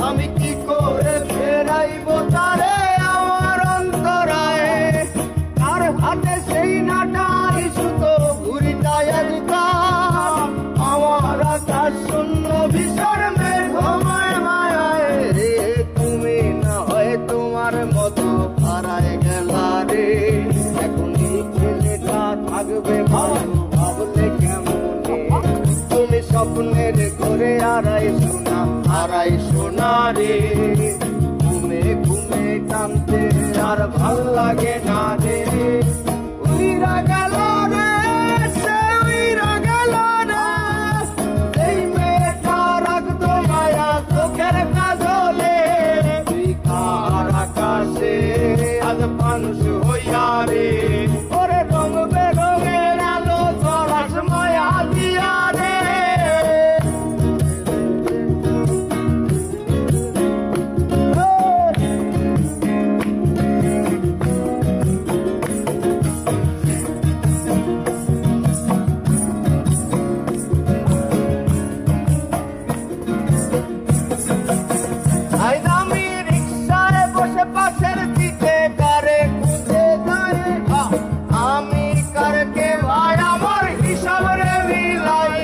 আমি কি করে ফেরাইব তারে আমার অন্তরায়, তার হাতে সেই নাটার সুতো ঘুরিটায় আমার আকাশ শূন্য ভীষণ মেঘময় মায়ায় রে। তুমি না হয় তোমার মতো হারায় গেলা রে, এখন এই ছেলেটা থাকবে ভালো ভাবলে কেমনে। তুমি স্বপ্নের ঘরে হারাই সোনা রে, ঘুমে ঘুমে কাঁদতে আর ভাল লাগে না রে। উইরা গেল রে, সে উইরা গেল রে, এই মেয়েটা রাখতো মায়া চোখের কাজলে। বিকার আকাশে আজ মানুষ হইয়া রে, ওরে রঙ বেরঙের আলো চলাস মায়া দিয়া রে। আমি রিক্সায় বসে পাশের সিটে কারে খুঁজে যাই, আমি কারকে ভাই আমার হিসাব রে মিলাই।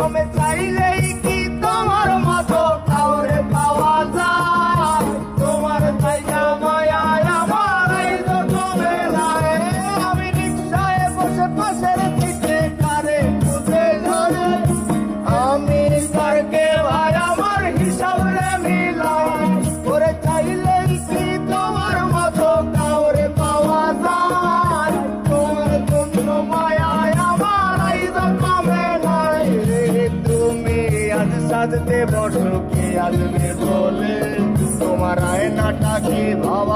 ওমে চাইলেই কি তোমার মতো কাউরে পাওয়া যায়, তোমার চাইয়া মায়ায় আমার এই যত বেলায়। আমি রিক্সায় বসে পাশের সিটে কারে খুঁজে যাই, আমি কারকে ভাই আমার হিসাব রে মিলাই। ওরে চাইলেই কি তোমার মতো কাউরে পাওয়া যায়, তোমার জন্য মায়ায় আমার আইজ কমে নাই রে। তুমি আজ সাজতে বসো কে আসবে বলে, তোমার আয়নাটা কি ভাবা